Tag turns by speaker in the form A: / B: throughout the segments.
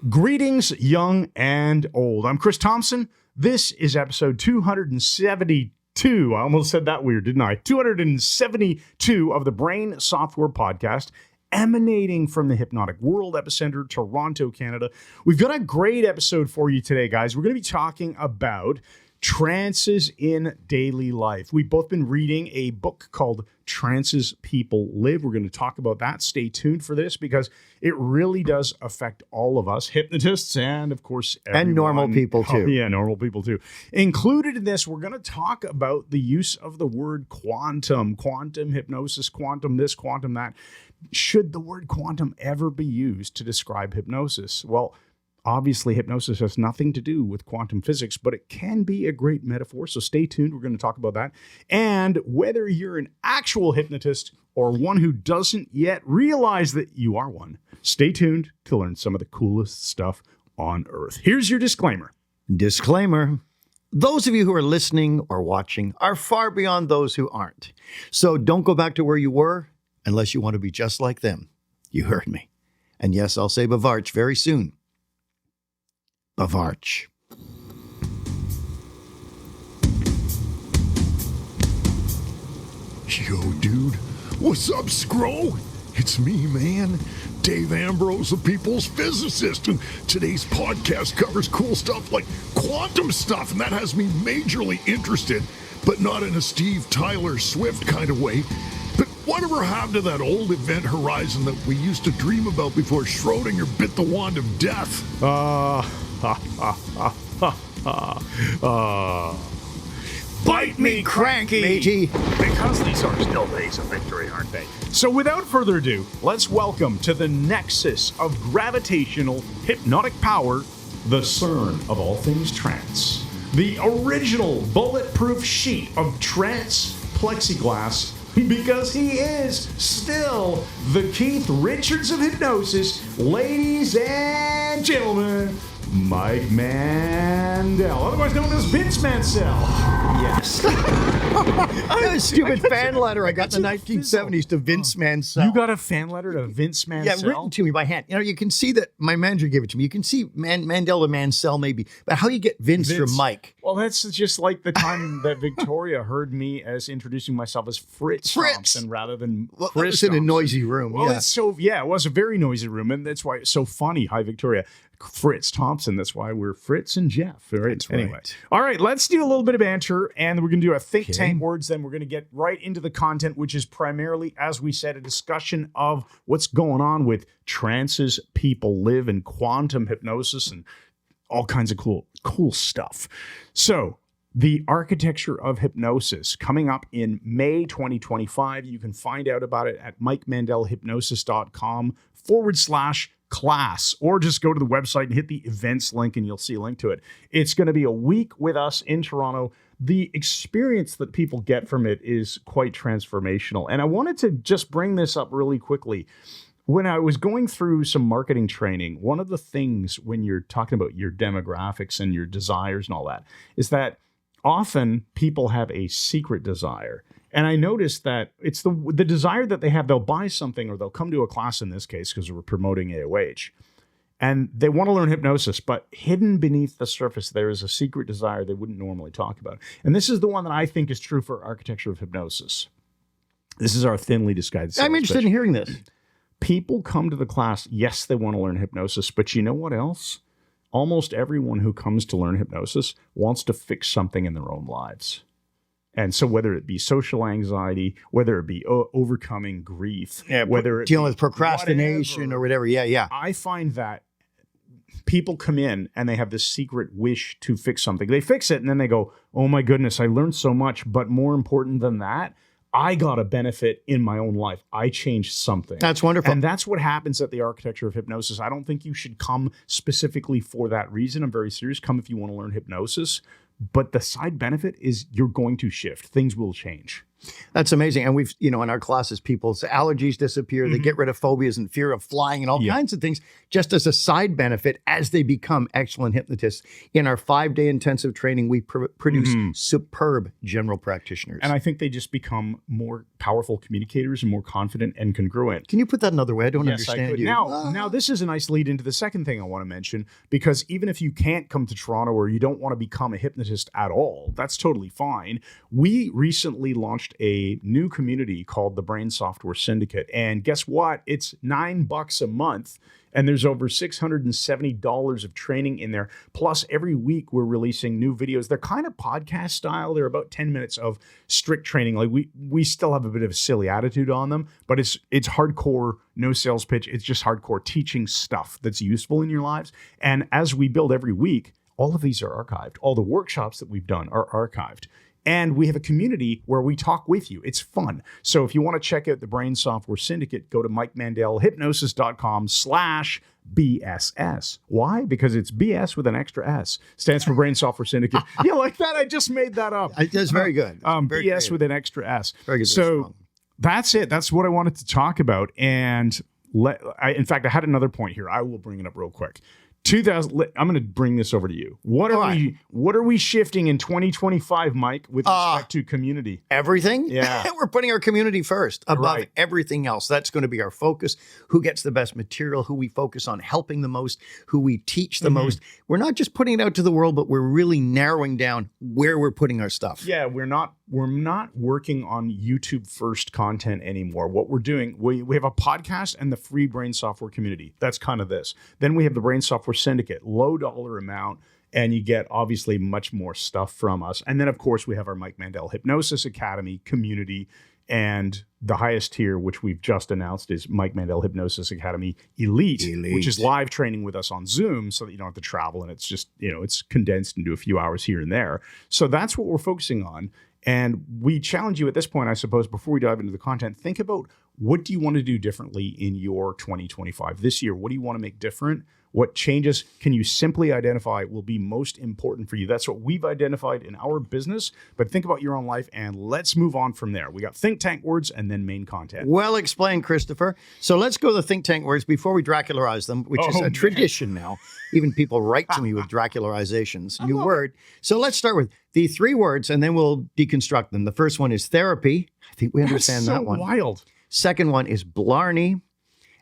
A: Greetings, young and old. I'm Chris Thompson. This is episode 272. I almost said that weird, didn't I? 272 of the Brain Software Podcast, emanating from the Hypnotic World Epicenter, Toronto, Canada. We've got a great episode for you today, guys. We're going to be talking about trances in daily life. We've both been reading a book called Trances People Live. We're going to talk about that. Stay tuned for this because it really does affect all of us, hypnotists, and of course, everyone.
B: And normal people too.
A: Oh, yeah, normal people too. Included in this, we're going to talk about the use of the word quantum hypnosis, quantum this, quantum that. Should the word quantum ever be used to describe hypnosis? Well, obviously, hypnosis has nothing to do with quantum physics, but it can be a great metaphor. So stay tuned. We're going to talk about that. And whether you're an actual hypnotist or one who doesn't yet realize that you are one, stay tuned to learn some of the coolest stuff on Earth. Here's your disclaimer.
B: Disclaimer. Those of you who are listening or watching are far beyond those who aren't. So don't go back to where you were unless you want to be just like them. You heard me. And yes, I'll say Bavarch very soon. Bavarch.
C: Yo, dude. What's up, Scro? It's me, man. Dave Ambrose, the people's physicist. And today's podcast covers cool stuff like quantum stuff. And that has me majorly interested, but not in a Steve Tyler Swift kind of way. But whatever happened to that old event horizon that we used to dream about before Schrodinger bit the wand of death?
A: Bite me, cranky!
B: Matey.
A: Because these are still days of victory, aren't they? So without further ado, let's welcome to the nexus of gravitational hypnotic power, the CERN of all things trance. The original bulletproof sheet of trance plexiglass, because he is still the Keith Richards of hypnosis. Ladies and gentlemen, Mike Mandel, otherwise known as Vince Mansell.
B: Yes. A stupid fan letter I got in the 1970s to Vince Mansell.
A: You got a fan letter to Vince Mansell?
B: Yeah, written to me by hand. You know, you can see that my manager gave it to me. You can see Mandel to Mansell maybe, but how you get Vince from Mike?
A: Well, that's just like the time that Victoria heard me as introducing myself as Fritz Thompson rather than
B: Chris.
A: Chris
B: It was in a
A: Thompson.
B: noisy room.
A: Well,
B: yeah.
A: it was a very noisy room, and that's why it's so funny. Hi, Victoria. Fritz Thompson. That's why we're Fritz and Jeff. Right?
B: That's right.
A: Anyway. All right, let's do a little bit of banter, and we're going to do a think tank words. Then we're going to get right into the content, which is primarily, as we said, a discussion of what's going on with trances people live and quantum hypnosis and all kinds of cool stuff. So, the architecture of hypnosis coming up in May 2025. You can find out about it at mikemandelhypnosis.com/class, or just go to the website and hit the events link and you'll see a link to it. It's going to be a week with us in Toronto. The experience that people get from it is quite transformational. And I wanted to just bring this up really quickly. When I was going through some marketing training, one of the things when you're talking about your demographics and your desires and all that is that often people have a secret desire. And I noticed that it's the desire that they have. They'll buy something or they'll come to a class in this case because we're promoting AOH. And they want to learn hypnosis, but hidden beneath the surface, there is a secret desire they wouldn't normally talk about. And this is the one that I think is true for architecture of hypnosis. This is our thinly disguised sales
B: I'm interested
A: pitch.
B: in hearing this.
A: People come to the class, yes, they want to learn hypnosis, but you know what else? Almost everyone who comes to learn hypnosis wants to fix something in their own lives. And so whether it be social anxiety, whether it be overcoming grief, whether it
B: dealing
A: be
B: with procrastination or whatever. Yeah.
A: I find that people come in and they have this secret wish to fix something. They fix it and then they go, oh my goodness, I learned so much. But more important than that, I got a benefit in my own life. I changed something.
B: That's wonderful.
A: And that's what happens at the architecture of hypnosis. I don't think you should come specifically for that reason. I'm very serious. Come if you want to learn hypnosis. But the side benefit is you're going to shift. Things will change.
B: That's amazing. And we've, in our classes, people's allergies disappear. They get rid of phobias and fear of flying and all kinds of things just as a side benefit as they become excellent hypnotists. In our 5-day intensive training, we produce superb general practitioners.
A: And I think they just become more powerful communicators and more confident and congruent.
B: Can you put that another way? I don't
A: Yes, I
B: understand
A: could.
B: you.
A: Now, this is a nice lead into the second thing I want to mention, because even if you can't come to Toronto or you don't want to become a hypnotist at all, that's totally fine. We recently launched a new community called the Brain Software Syndicate. And guess what? It's $9 a month. And there's over $670 of training in there. Plus, every week we're releasing new videos. They're kind of podcast style. They're about 10 minutes of strict training. Like we still have a bit of a silly attitude on them, but it's hardcore, no sales pitch. It's just hardcore teaching stuff that's useful in your lives. And as we build every week, all of these are archived. All the workshops that we've done are archived. And we have a community where we talk with you. It's fun. So if you want to check out the Brain Software Syndicate, go to MikeMandelHypnosis.com/BSS. Why? Because it's BS with an extra S. Stands for Brain Software Syndicate. You like that? I just made that up.
B: That's very good.
A: BS
B: creative.
A: with an extra S.
B: Very good.
A: So that's it. That's what I wanted to talk about. And in fact, I had another point here. I will bring it up real quick. I'm going to bring this over to you. What are we shifting in 2025, Mike, with respect to community?
B: Everything?
A: Yeah.
B: We're putting our community first above
A: Right.
B: everything else. That's going to be our focus. Who gets the best material, who we focus on helping the most, who we teach the most. We're not just putting it out to the world, but we're really narrowing down where we're putting our stuff.
A: Yeah, we're not working on YouTube first content anymore. What we're doing, we have a podcast and the free Brain Software community. That's kind of this. Then we have the Brain Software Syndicate, low dollar amount, and you get obviously much more stuff from us. And then of course we have our Mike Mandel Hypnosis Academy community, and the highest tier, which we've just announced, is Mike Mandel Hypnosis Academy Elite, which is live training with us on Zoom so that you don't have to travel, and it's just, it's condensed into a few hours here and there. So that's what we're focusing on. And we challenge you at this point, I suppose, before we dive into the content, think about, what do you want to do differently in your 2025? This year, what do you want to make different? What changes can you simply identify will be most important for you? That's what we've identified in our business. But think about your own life, and let's move on from there. We got think tank words and then main content.
B: Well explained, Christopher. So let's go to the think tank words before we Dracularize them, which is a tradition now. Even people write to me with Dracularizations, new word. So let's start with the 3 words, and then we'll deconstruct them. The first one is therapy. I think we understand that one.
A: Wild.
B: Second one is Blarney.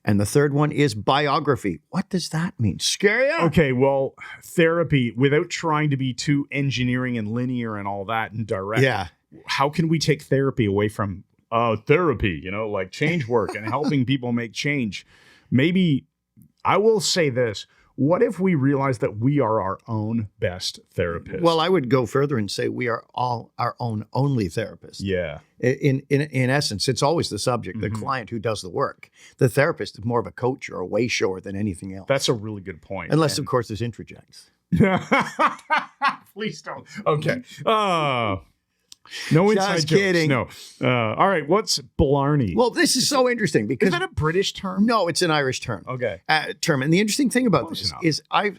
B: And the third one is biography. What does that mean? Scare you?
A: Okay, well, therapy, without trying to be too engineering and linear and all that and direct.
B: Yeah.
A: How can we take therapy away from therapy, like change work and helping people make change? Maybe I will say this. What if we realize that we are our own best therapist?
B: Well, I would go further and say we are all our own only therapists.
A: Yeah.
B: In essence, it's always the subject, the client who does the work. The therapist is more of a coach or a way shower than anything else.
A: That's a really good point.
B: Unless, of course, there's interjects.
A: Please don't. Okay. No inside
B: Just
A: jokes.
B: kidding.
A: No. All right. What's Blarney?
B: Well, this is so interesting because
A: is that a British term?
B: No, it's an Irish term.
A: Okay.
B: Term. And the interesting thing about
A: Close
B: this
A: enough.
B: is I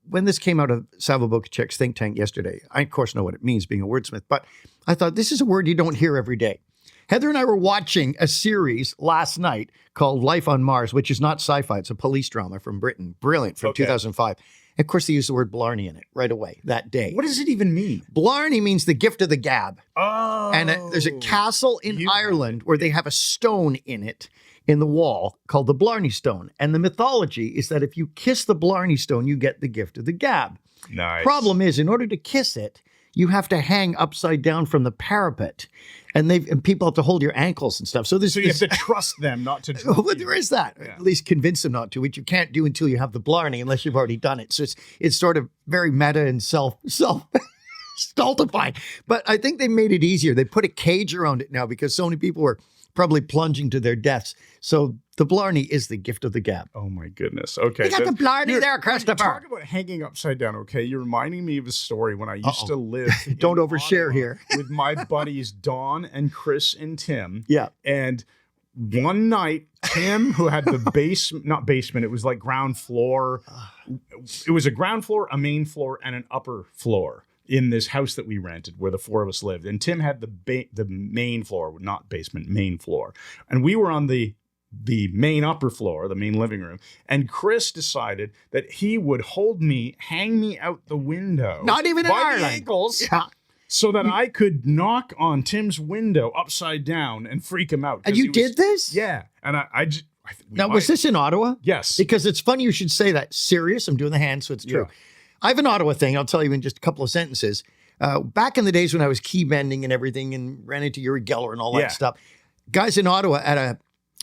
B: when this came out of Savo Bukacek's think tank yesterday, I of course know what it means being a wordsmith, but I thought this is a word you don't hear every day. Heather and I were watching a series last night called Life on Mars, which is not sci-fi. It's a police drama from Britain. Brilliant, from 2005. Of course, they used the word Blarney in it right away that day.
A: What does it even mean?
B: Blarney means the gift of the gab.
A: Oh.
B: And there's a castle in Ireland where they have a stone in it, in the wall, called the Blarney Stone. And the mythology is that if you kiss the Blarney Stone, you get the gift of the gab.
A: Nice.
B: Problem is, in order to kiss it, you have to hang upside down from the parapet. And people have to hold your ankles and stuff. So you
A: have to trust them not to do
B: well, there is that. Yeah. At least convince them not to, which you can't do until you have the Blarney, unless you've already done it. So it's sort of very meta and self stultifying. But I think they made it easier. They put a cage around it now because so many people were probably plunging to their deaths. So the Blarney is the gift of the gab.
A: Oh my goodness. Okay.
B: You got the Blarney there, Christopher.
A: Talk about hanging upside down. Okay. You're reminding me of a story when I used to live.
B: Don't
A: in
B: overshare
A: Ottawa
B: here.
A: with my buddies, Don and Chris and Tim.
B: Yeah.
A: And one night, Tim, who had the not basement, it was like ground floor. It was a ground floor, a main floor, and an upper floor. in this house that we rented where the four of us lived. And Tim had the main floor, not basement, main floor. And we were on the main upper floor, the main living room. And Chris decided that he would hold me, hang me out the window.
B: Not even in
A: by the
B: Ireland.
A: ankles.
B: Yeah.
A: So that I could knock on Tim's window upside down and freak him out.
B: And you did this?
A: Yeah. And
B: Now, was this in Ottawa?
A: Yes.
B: Because it's funny you should say that. Serious. I'm doing the hand, so it's true.
A: Yeah.
B: I have an Ottawa thing. I'll tell you in just a couple of sentences. Back in the days when I was key bending and everything and ran into Uri Geller and all that stuff, guys in Ottawa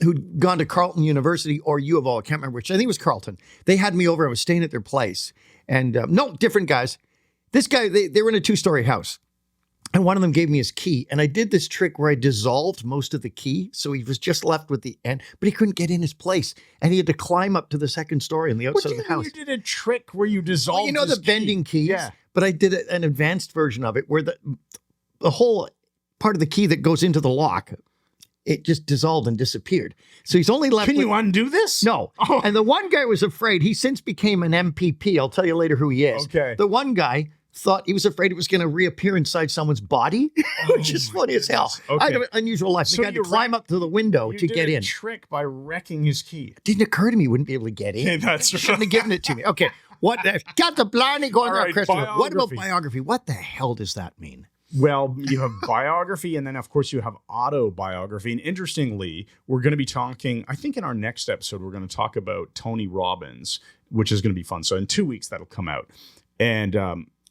B: who'd gone to Carleton University or U of O, I can't remember which. I think it was Carleton. They had me over. I was staying at their place. And no, different guys. This guy, they were in a 2-story house. And one of them gave me his key. And I did this trick where I dissolved most of the key. So he was just left with the end, but he couldn't get in his place. And he had to climb up to the 2nd story on the outside of the house.
A: You did a trick where you dissolved
B: You know the bending keys?
A: Yeah.
B: But I did an advanced version of it where the whole part of the key that goes into the lock, it just dissolved and disappeared. So he's only left
A: Can you undo this?
B: No.
A: Oh.
B: And the one guy was afraid. He since became an MPP. I'll tell you later who he is.
A: Okay.
B: The one guy thought he was afraid it was going to reappear inside someone's body, which is funny as hell.
A: Okay.
B: I had an unusual life.
A: So
B: I had to
A: you
B: climb up to the window
A: You
B: to
A: did
B: get
A: a
B: in.
A: trick by wrecking his key.
B: Didn't occur to me he wouldn't be able to get in.
A: Yeah, that's right.
B: Shouldn't have given it to me. Okay. Got the Blarney going
A: All
B: there,
A: right,
B: Christopher. What about
A: biography.
B: biography? What the hell does that mean?
A: Well, you have biography, and then, of course, you have autobiography. And interestingly, we're going to be talking, I think in our next episode, we're going to talk about Tony Robbins, which is going to be fun. So in 2 weeks, that'll come out. And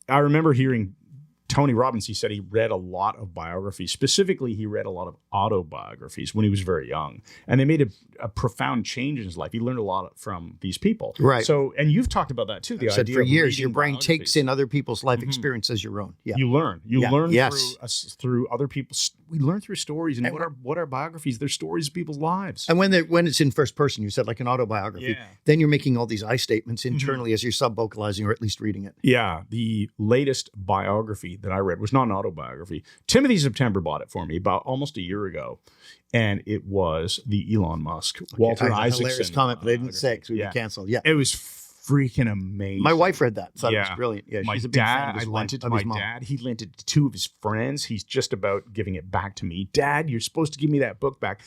A: I remember hearing Tony Robbins, he said he read a lot of biographies. Specifically, he read a lot of autobiographies when he was very young. And they made a profound change in his life. He learned a lot from these people.
B: Right.
A: So, and you've talked about that too. The
B: I've said
A: idea
B: for
A: of
B: years,
A: reading
B: your brain
A: biographies.
B: takes in other people's life experience as your own. Yeah.
A: You learn. You
B: Yeah.
A: learn
B: Yes.
A: through other people's. We learn through stories, and what are biographies? They're stories of people's lives.
B: And when it's in first person, you said like an autobiography,
A: Yeah.
B: then you're making all these I statements internally as you're sub-vocalizing or at least reading it.
A: Yeah, the latest biography that I read was not an autobiography. Timothy September bought it for me about almost a year ago, and it was the Elon Musk, Walter
B: I had a hilarious
A: Isaacson
B: comment, but I didn't say it because we'd
A: Yeah.
B: be canceled. Yeah.
A: It was freaking amazing.
B: My wife read that. Thought it
A: Yeah.
B: was brilliant. Yeah,
A: My
B: she's a big fan
A: dad,
B: of his
A: I
B: wife,
A: lent it to
B: of
A: my
B: his mom.
A: dad. He lent it to 2 of his friends. He's just about giving it back to me. Dad, you're supposed to give me that book back.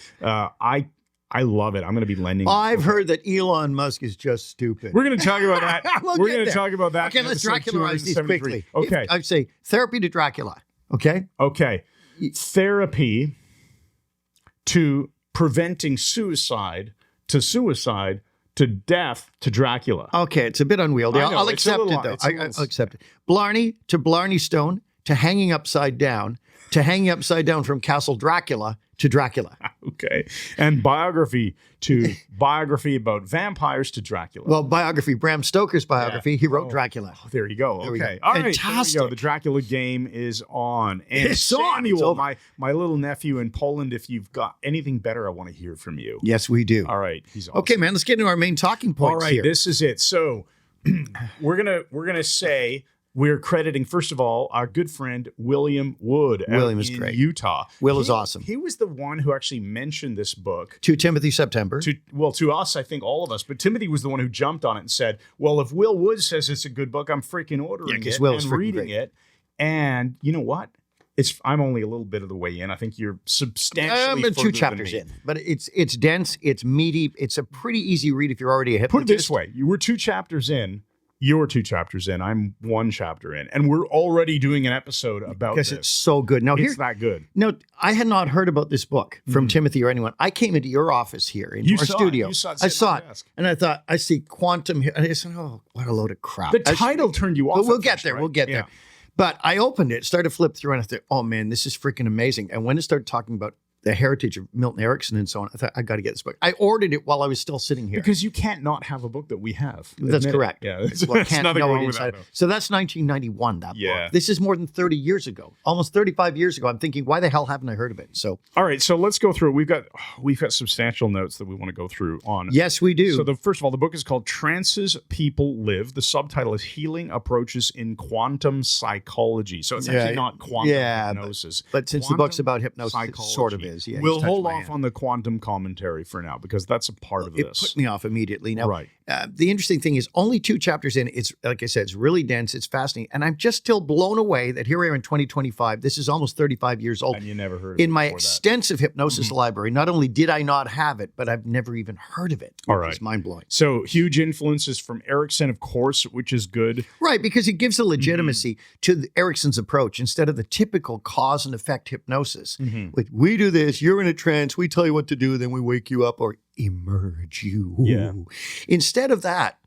A: I love it. I'm going to be lending.
B: I've heard that Elon Musk is just stupid.
A: We're going to talk about that.
B: We'll
A: We're
B: get
A: going to
B: there.
A: talk about that.
B: Okay,
A: in
B: let's
A: episode
B: Dracularize these
A: 273.
B: quickly.
A: Okay.
B: I'd say therapy to Dracula. Okay.
A: Okay. Therapy to preventing suicide to death to Dracula.
B: Okay, it's a bit unwieldy.
A: I know,
B: I'll
A: it's a
B: accept
A: little-
B: it though.
A: it's a little-
B: I'll accept it. Blarney to Blarney Stone to hanging upside down from Castle Dracula to Dracula.
A: Okay. And biography to biography about vampires to Dracula.
B: Well, biography, Bram Stoker's biography, he wrote Dracula.
A: Oh, there you go.
B: There we
A: Okay.
B: go.
A: All right. There we
B: Fantastic.
A: go. The Dracula game is on. And
B: It's on.
A: Samuel,
B: It's over.
A: my little nephew in Poland, if you've got anything better, I want to hear from you.
B: Yes, we do.
A: All right. He's awesome.
B: Okay, man, let's get into our main talking points
A: All right,
B: here.
A: this is it. So we're gonna say we're crediting, first of all, our good friend William Wood
B: William
A: out
B: is
A: in
B: great.
A: Utah.
B: Will is awesome.
A: He was the one who actually mentioned this book
B: To Timothy September.
A: to us, I think all of us, but Timothy was the one who jumped on it and said, well, if Will Wood says it's a good book, I'm freaking ordering
B: 'cause
A: it
B: Will is
A: and
B: freaking
A: reading
B: great.
A: it. And you know what? I'm only a little bit of the way in. I think you're substantially further
B: 2 chapters
A: than me.
B: in, but it's dense, it's meaty, it's a pretty easy read if you're already a
A: Put it
B: hypnotist.
A: this way. You were 2 chapters in. You're 2 chapters in. I'm 1 chapter in. And we're already doing an episode about
B: Because
A: this.
B: it's so good. Now,
A: It's that good.
B: No, I had not heard about this book from Timothy or anyone. I came into your office here in
A: You
B: our
A: saw it.
B: studio.
A: You saw it
B: I
A: sitting
B: saw
A: on
B: it,
A: the desk.
B: and I thought, I see quantum here. And I said, oh, what a load of crap.
A: The title turned you off.
B: But we'll
A: at
B: get
A: first,
B: there.
A: right?
B: We'll get there. But I opened it, started to flip through, and I thought, oh man, this is freaking amazing. And when it started talking about the heritage of Milton Erickson and so on, I thought, I got to get this book. I ordered it while I was still sitting here.
A: Because you can't not have a book that we have.
B: That's
A: Admit it.
B: correct.
A: Yeah, there's
B: Well, can't
A: nothing
B: know
A: wrong
B: it
A: with
B: inside.
A: that.
B: So that's 1991, that
A: Yeah.
B: book. This is more than 30 years ago, almost 35 years ago. I'm thinking, why the hell haven't I heard of it? So
A: All right, so let's go through it. We've got substantial notes that we want to go through on.
B: yes, we do.
A: So first of all, the book is called Trances People Live. The subtitle is Healing Approaches in Quantum Psychology. So it's actually not quantum hypnosis.
B: But since the book's about hypnosis, it sort of
A: Psychology.
B: is. Yeah,
A: we'll
B: he's touched
A: hold
B: my
A: off
B: hand.
A: on the quantum commentary for now because that's a part of
B: It
A: this.
B: put me off immediately. Now,
A: Right.
B: The interesting thing is only 2 chapters in. It's like I said, it's really dense. It's fascinating. And I'm just still blown away that here we are in 2025. This is almost 35 years old.
A: And you never heard of
B: In
A: it
B: my
A: before that.
B: extensive hypnosis library, not only did I not have it, but I've never even heard of it.
A: All
B: Which
A: right.
B: is mind-blowing.
A: So huge influences from Erickson, of course, which is good.
B: Right, because it gives a legitimacy to Erickson's approach instead of the typical cause and effect hypnosis. Like, we do this, you're in a trance, we tell you what to do, then we wake you up or emerge you.
A: Yeah.
B: Instead of that,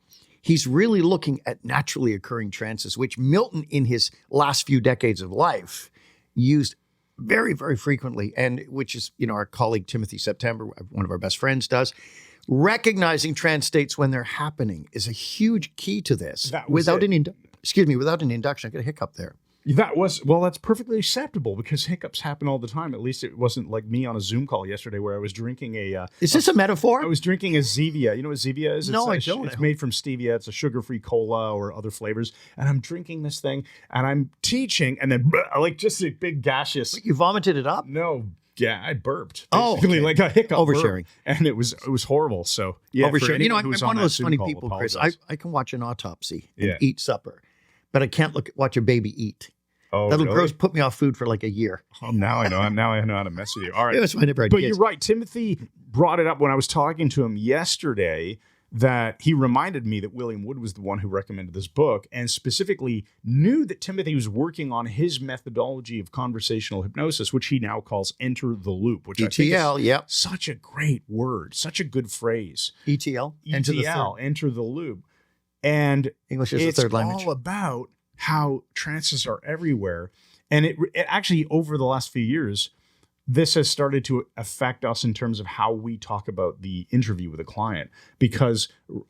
B: he's really looking at naturally occurring trances, which Milton in his last few decades of life used very, very frequently, and which is, our colleague Timothy September, one of our best friends, does. Recognizing trance states when they're happening is a huge key to this.
A: That was
B: Without
A: it.
B: without an induction, I got a hiccup there.
A: That's perfectly acceptable because hiccups happen all the time. At least it wasn't like me on a Zoom call yesterday where I was drinking
B: Is this a metaphor?
A: I was drinking a Zevia. You know what Zevia is?
B: No, I
A: It's
B: don't.
A: made from stevia. It's a sugar-free cola or other flavors. And I'm drinking this thing and I'm teaching and then like just a big gaseous.
B: You vomited it up?
A: No, yeah, I burped.
B: Oh,
A: Basically,
B: okay.
A: like a hiccup.
B: Oversharing.
A: Burp. And it was horrible. So yeah, for
B: Oversharing.
A: anyone
B: I'm
A: who was
B: one of
A: that
B: those
A: Zoom
B: funny
A: call,
B: people, Chris.
A: apologize.
B: I can watch an autopsy and
A: Yeah.
B: eat supper, but I can't watch a baby eat.
A: Oh,
B: That'll
A: really?
B: put me off food for like a year.
A: Oh, now I know. Now I know how to mess with you. All right.
B: It was my never had
A: But
B: kids.
A: you're right. Timothy brought it up when I was talking to him yesterday that he reminded me that William Wood was the one who recommended this book and specifically knew that Timothy was working on his methodology of conversational hypnosis, which he now calls enter the loop, which I think
B: ETL,
A: is
B: yep.
A: such a great word, such a good phrase.
B: ETL,
A: ETL, enter the loop. And
B: English is
A: it's
B: the third language.
A: all about how trances are everywhere. And it actually, over the last few years, this has started to affect us in terms of how we talk about the interview with a client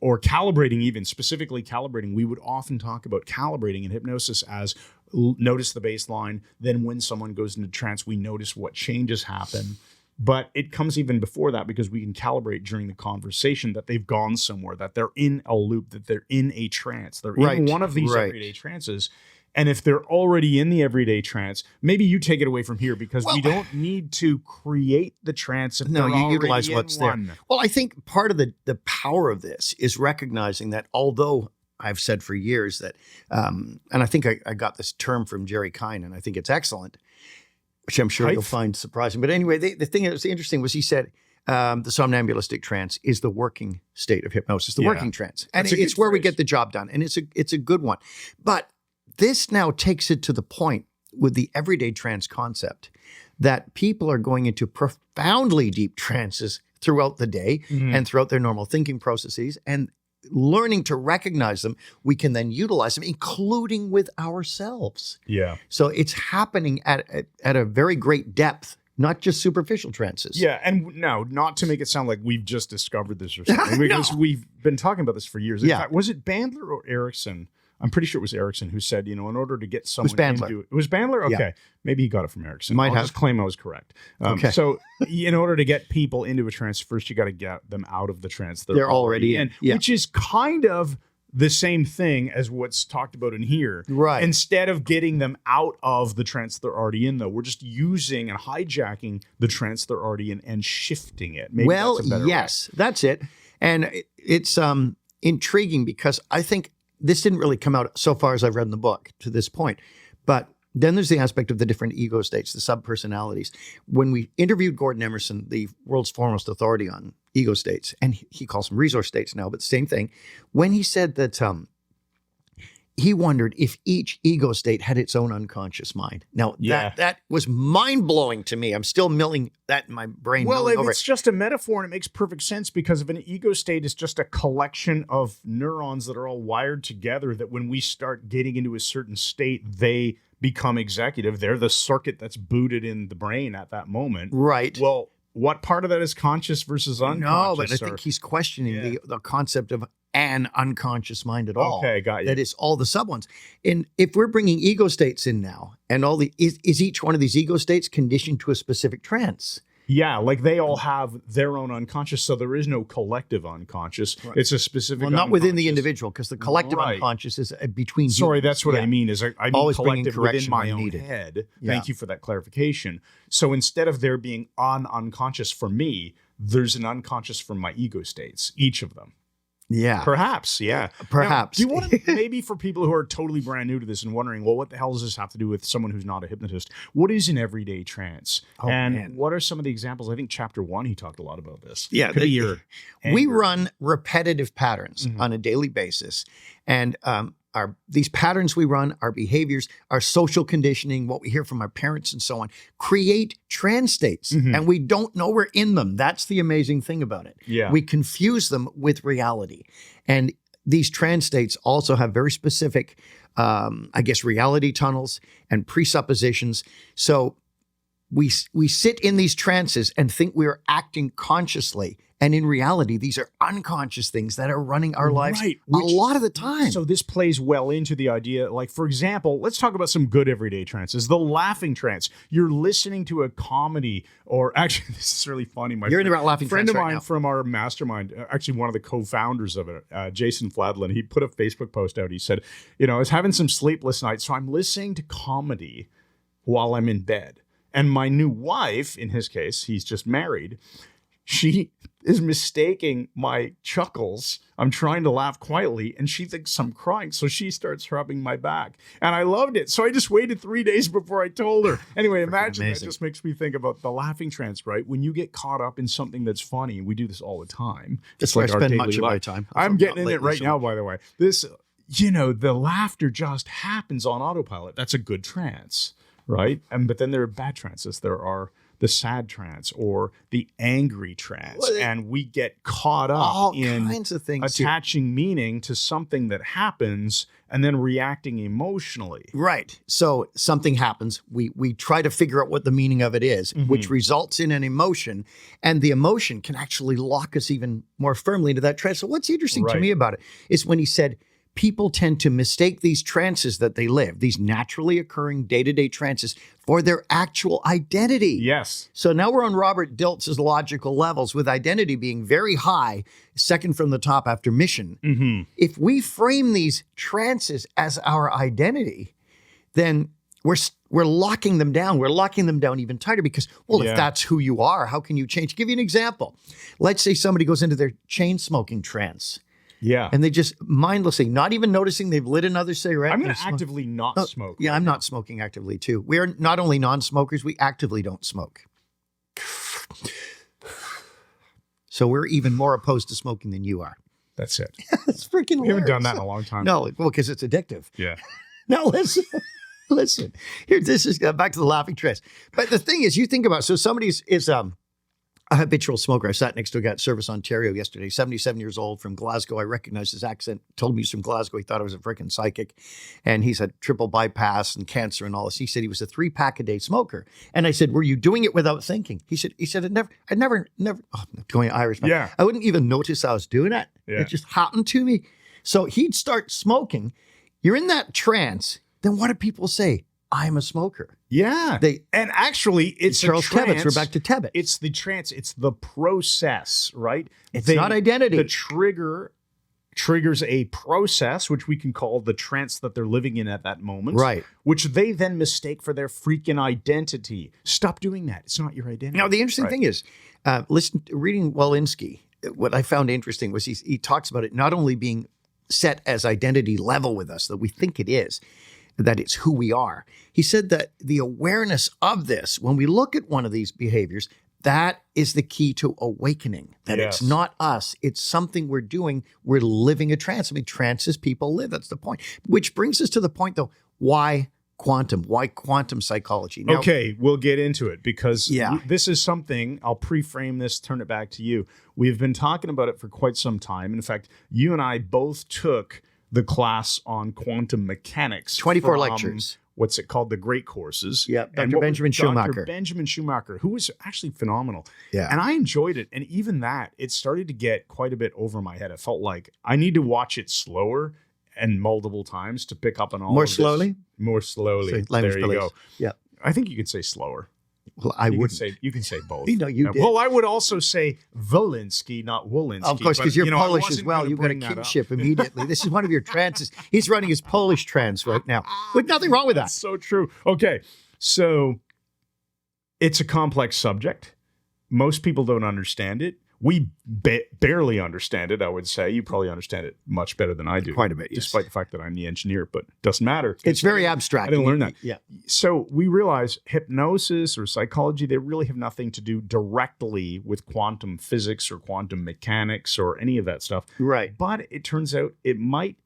A: or calibrating, even specifically calibrating. We would often talk about calibrating in hypnosis as notice the baseline. Then when someone goes into trance, we notice what changes happen. But it comes even before that because we can calibrate during the conversation that they've gone somewhere, that they're in a loop, that they're in a trance. They're in one of these everyday trances. And if they're already in the everyday trance, maybe you take it away from here because we don't need to create the trance. If
B: No,
A: they're
B: you
A: already
B: utilize
A: in
B: what's
A: one.
B: there. Well, I think part of the power of this is recognizing that although I've said for years that, and I think I got this term from Jerry Kine, and I think it's excellent, which I'm sure you'll find surprising. But anyway, the thing that was interesting was he said the somnambulistic trance is the working state of hypnosis, the working trance. And
A: That's a
B: it's
A: good
B: where we
A: phrase.
B: get the job done. And it's a good one. But this now takes it to the point with the everyday trance concept that people are going into profoundly deep trances throughout the day and throughout their normal thinking processes and learning to recognize them, we can then utilize them, including with ourselves.
A: Yeah.
B: So it's happening at a very great depth, not just superficial trances.
A: Yeah. And no, not to make it sound like we've just discovered this or something, because we've been talking about this for years. In fact, was it Bandler or Erickson? I'm pretty sure it was Erickson who said, in order to get someone
B: Bandler.
A: into it. It was Bandler? Okay.
B: Yeah.
A: Maybe he got it from Erickson.
B: Might
A: I'll
B: have.
A: just claim I was correct.
B: Okay.
A: So in order to get people into a trance, first you got to get them out of the trance
B: They're already in. Yeah.
A: which is kind of the same thing as what's talked about in here.
B: Right.
A: Instead of getting them out of the trance they're already in, though, we're just using and hijacking the trance they're already in and shifting it. Maybe
B: Well,
A: that's a better way.
B: yes, that's it. And it's intriguing because I think this didn't really come out so far as I've read in the book to this point. But then there's the aspect of the different ego states, the subpersonalities. When we interviewed Gordon Emerson, the world's foremost authority on ego states, and he calls them resource states now, but the same thing, when he said that he wondered if each ego state had its own unconscious mind. Now, that was mind-blowing to me. I'm still milling that in my brain.
A: Well,
B: milling over
A: it's just a metaphor and it makes perfect sense because if an ego state is just a collection of neurons that are all wired together, that when we start getting into a certain state, they become executive. They're the circuit that's booted in the brain at that moment.
B: Right.
A: Well, what part of that is conscious versus unconscious?
B: No, but I think he's questioning the concept of an unconscious mind at all.
A: Okay, got you.
B: That is all the sub ones. And if we're bringing ego states in now, and is each one of these ego states conditioned to a specific trance?
A: Yeah, like they all have their own unconscious, so there is no collective unconscious.
B: Right.
A: It's a specific
B: Well, not within the
A: unconscious.
B: individual, because the collective
A: Right.
B: unconscious is between
A: Sorry,
B: humans.
A: that's what
B: Yeah.
A: I mean. Is I mean
B: Always bringing
A: collective within
B: correction
A: my
B: when
A: own
B: needed.
A: head.
B: Yeah.
A: Thank you for that clarification. So instead of there being an unconscious for me, there's an unconscious from my ego states, each of them.
B: Yeah.
A: Perhaps, yeah.
B: Perhaps.
A: Now, do you want to, maybe for people who are totally brand new to this and wondering, well, what the hell does this have to do with someone who's not a hypnotist? What is an everyday trance?
B: Oh,
A: and
B: man.
A: what are some of the examples? I think chapter 1, he talked a lot about this.
B: Yeah,
A: Could be your
B: we
A: anger.
B: run repetitive patterns
A: Mhm.
B: on a daily basis. And these patterns we run, our behaviors, our social conditioning, what we hear from our parents and so on, create trance states.
A: Mhm.
B: And we don't know we're in them. That's the amazing thing about it.
A: Yeah.
B: We confuse them with reality. And these trance states also have very specific, reality tunnels and presuppositions. So we sit in these trances and think we are acting consciously. And in reality, these are unconscious things that are running our lives
A: Right,
B: a
A: which-
B: lot of the time.
A: So this plays well into the idea, like, for example, let's talk about some good everyday trances. The laughing trance. You're listening to a comedy, or actually, this is really funny.
B: You're in the laughing
A: friend
B: trance
A: of
B: right
A: mine
B: now.
A: from our mastermind, actually one of the co-founders of it, Jason Fladlin, he put a Facebook post out. He said, I was having some sleepless nights, so I'm listening to comedy while I'm in bed. And my new wife, in his case, he's just married, she is mistaking my chuckles. I'm trying to laugh quietly, and she thinks I'm crying. So she starts rubbing my back. And I loved it. So I just waited 3 days before I told her. Anyway, imagine that
B: amazing.
A: just makes me think about the laughing trance, right? When you get caught up in something that's funny, we do this all the time.
B: That's where I
A: our
B: spend
A: daily
B: much of my
A: life.
B: time.
A: I'm getting in it
B: Lately,
A: right
B: so
A: now,
B: much.
A: by the way. This, the laughter just happens on autopilot. That's a good trance, right? But then there are bad trances. There are the sad trance or the angry trance.
B: Well,
A: And we get caught up
B: all
A: in
B: kinds of things here.
A: attaching meaning to something that happens and then reacting emotionally.
B: Right. So something happens. We try to figure out what the meaning of it is, which results in an emotion. And the emotion can actually lock us even more firmly into that trance. So what's interesting to
A: Right.
B: me about it is when he said, people tend to mistake these trances that they live, these naturally occurring day-to-day trances, for their actual identity.
A: Yes.
B: So now we're on Robert Dilts' logical levels, with identity being very high, second from the top after mission.
A: Mm-hmm.
B: If we frame these trances as our identity, then we're locking them down. We're locking them down even tighter because, well,
A: Yeah.
B: if that's who you are, how can you change? Give you an example. Let's say somebody goes into their chain smoking trance
A: Yeah.
B: and they just mindlessly, not even noticing they've lit another cigarette.
A: I'm going
B: they're
A: to
B: smoking.
A: actively not
B: Oh,
A: smoke.
B: Yeah, I'm not smoking actively too. We are not only non-smokers, we actively don't smoke. So we're even more opposed to smoking than you are.
A: That's it.
B: It's freaking
A: We haven't done
B: hilarious.
A: that in a long time.
B: No, well, because it's addictive.
A: Yeah.
B: Now listen, listen. Here, this is back to the laughing trance. But the thing is, you think about, so somebody is a habitual smoker. I sat next to a guy at Service Ontario yesterday, 77 years old, from Glasgow. I recognized his accent, told me he's from Glasgow. He thought I was a freaking psychic. And he's had triple bypass and cancer and all this. He said he was a 3-pack-a-day smoker. And I said, were you doing it without thinking? He said, I never, oh, I'm going Irish. Man.
A: Yeah.
B: I wouldn't even notice I was doing it.
A: Yeah.
B: It just happened to me. So he'd start smoking. You're in that trance. Then what do people say? I'm a smoker.
A: Yeah. And actually, it's
B: Charles
A: a trance.
B: Tebbets. We're back to Tebbets.
A: It's the trance. It's the process, right?
B: It's not identity.
A: The trigger triggers a process, which we can call the trance that they're living in at that moment.
B: Right.
A: Which they then mistake for their freaking identity. Stop doing that. It's not your identity.
B: Now, the interesting thing is, reading Walensky, what I found interesting was he talks about it not only being set as identity level with us, that we think it is, that it's who we are. He said that the awareness of this, when we look at one of these behaviors, that is the key to awakening, that
A: Yes.
B: it's not us, it's something we're doing. We're living a trance. I mean, trances people live. That's the point. Which brings us to the point, though, why quantum? Why quantum psychology? Now,
A: Okay, we'll get into it because
B: Yeah.
A: this is something, I'll pre-frame this, turn it back to you. We've been talking about it for quite some time. In fact, you and I both took the class on quantum mechanics.
B: 24
A: from,
B: lectures.
A: What's it called? The Great Courses.
B: Yeah,
A: And
B: Dr.
A: what was
B: Benjamin Schumacher.
A: Dr. Benjamin Schumacher, who was actually phenomenal.
B: Yeah.
A: And I enjoyed it. And even that, it started to get quite a bit over my head. It felt like I need to watch it slower and multiple times to pick up on all
B: More
A: of this.
B: slowly?
A: More slowly.
B: So, language
A: There you
B: police.
A: go.
B: Yeah.
A: I think you could say slower.
B: Well, I wouldn't.
A: You can say both.
B: You know, you did.
A: Well, I would also say Wolinski, not Wolinski.
B: Of course, because you're
A: I
B: Polish as
A: wasn't
B: well.
A: gonna
B: You've got a
A: bring that up.
B: kinship immediately. This is one of your trances. He's running his Polish trance right now. With nothing wrong with that.
A: That's so true. Okay, so it's a complex subject. Most people don't understand it. We barely understand it, I would say. You probably understand it much better than I do.
B: Quite a bit, yes.
A: Despite the fact that I'm the engineer, but it doesn't matter.
B: It's very abstract.
A: I didn't learn that.
B: Yeah.
A: So we realize hypnosis or psychology, they really have nothing to do directly with quantum physics or quantum mechanics or any of that stuff.
B: Right.
A: But it turns out it might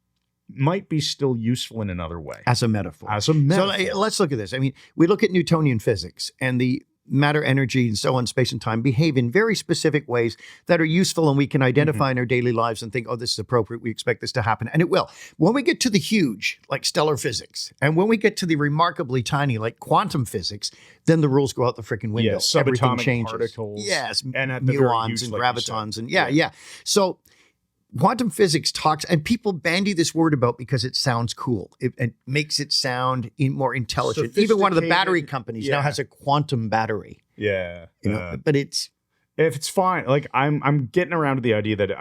A: be still useful in another way.
B: As a metaphor.
A: As a metaphor.
B: So let's look at this. I mean, we look at Newtonian physics, and the matter, energy, and so on, space and time behave in very specific ways that are useful, and we can identify in our daily lives and think, oh, this is appropriate. We expect this to happen. And it will. When we get to the huge, like stellar physics, and when we get to the remarkably tiny, like quantum physics, then the rules go out the freaking window.
A: Yes,
B: everything
A: subatomic
B: changes.
A: Particles.
B: Yes,
A: and at the very
B: muons
A: huge,
B: and
A: like you
B: gravitons.
A: said.
B: And yeah. So quantum physics talks, and people bandy this word about because it sounds cool. It makes it sound more intelligent. Even one of the battery companies now has a quantum battery.
A: Yeah.
B: You know, but it's
A: if it's fine. Like I'm getting around to the idea that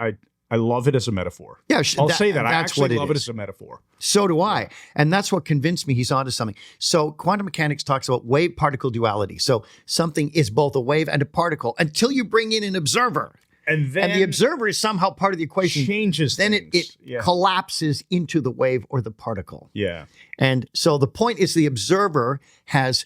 A: I love it as a metaphor.
B: Yeah,
A: I'll say that. I
B: that's
A: actually
B: what
A: love it
B: is.
A: as a metaphor.
B: So do I. And that's what convinced me he's onto something. So quantum mechanics talks about wave-particle duality. So something is both a wave and a particle until you bring in an observer.
A: And then
B: And the observer is somehow part of the equation.
A: changes
B: Then
A: things.
B: it collapses into the wave or the particle.
A: Yeah.
B: And so the point is the observer has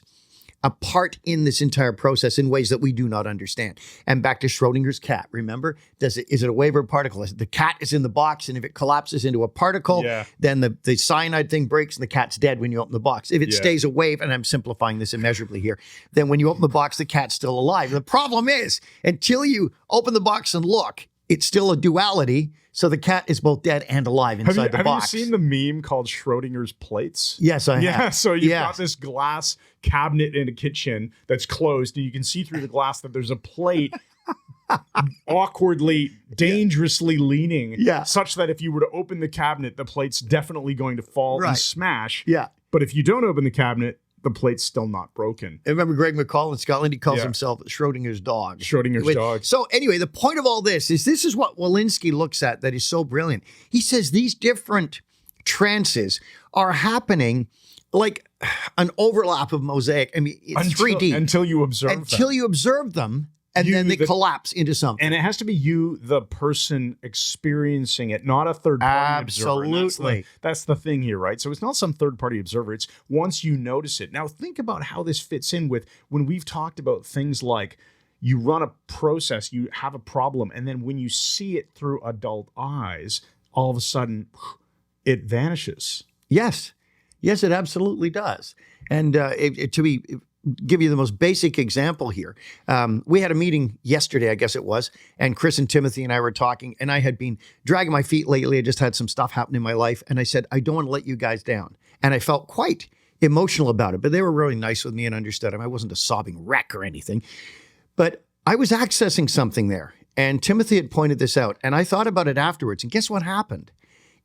B: a part in this entire process in ways that we do not understand. And back to Schrodinger's cat, remember? Is it a wave or a particle? The cat is in the box, and if it collapses into a particle, then the cyanide thing breaks and the cat's dead when you open the box. If it stays a wave, and I'm simplifying this immeasurably here, then when you open the box, the cat's still alive. The problem is, until you open the box and look, it's still a duality. So the cat is both dead and alive inside the box.
A: Have you seen the meme called Schrodinger's plates?
B: Yes, I have.
A: Yeah, so you've got this glass cabinet in a kitchen that's closed, and you can see through the glass that there's a plate awkwardly, dangerously leaning, such that if you were to open the cabinet, the plate's definitely going to fall and smash.
B: Yeah.
A: But if you don't open the cabinet, the plate's still not broken.
B: I remember Greg McCall in Scotland, he calls himself Schrodinger's dog.
A: Schrodinger's dog.
B: So anyway, the point of all this is what Wolinski looks at that is so brilliant. He says these different trances are happening like an overlap of mosaic. I mean, it's 3D.
A: Until you observe them.
B: Until you observe them, and then they collapse into something.
A: And it has to be you, the person experiencing it, not a third party observer.
B: Absolutely.
A: That's the thing here, right? So it's not some third party observer. It's once you notice it. Now think about how this fits in with when we've talked about things like you run a process, you have a problem, and then when you see it through adult eyes, all of a sudden it vanishes.
B: Yes, it absolutely does. And give you the most basic example here. We had a meeting yesterday, I guess it was, and Chris and Timothy and I were talking, and I had been dragging my feet lately. I just had some stuff happen in my life, and I said, I don't want to let you guys down. And I felt quite emotional about it, but they were really nice with me and understood. I wasn't a sobbing wreck or anything, but I was accessing something there, and Timothy had pointed this out, and I thought about it afterwards, and guess what happened?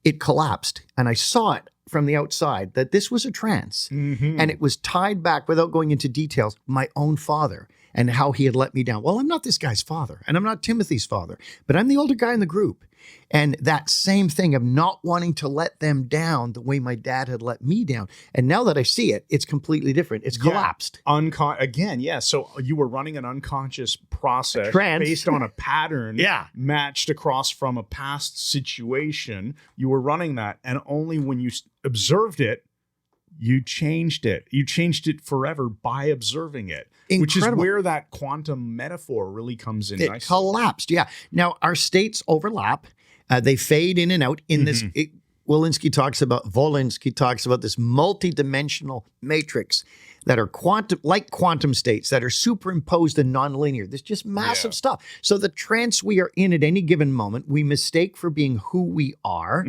B: It collapsed, and I saw it from the outside that this was a trance, and it was tied back, without going into details, my own father and how he had let me down. Well, I'm not this guy's father, and I'm not Timothy's father, but I'm the older guy in the group. And that same thing of not wanting to let them down the way my dad had let me down. And now that I see it, it's completely different. It's collapsed.
A: So you were running an unconscious process
B: Trance.
A: based on a pattern matched across from a past situation. You were running that, and only when you observed it, you changed it. You changed it forever by observing it.
B: Incredible.
A: Which is where that quantum metaphor really comes in.
B: It collapsed, Now, our states overlap. They fade in and out in this. Wolinski talks about this multi-dimensional matrix that are quantum states that are superimposed and nonlinear. There's just massive stuff. So the trance we are in at any given moment, we mistake for being who we are.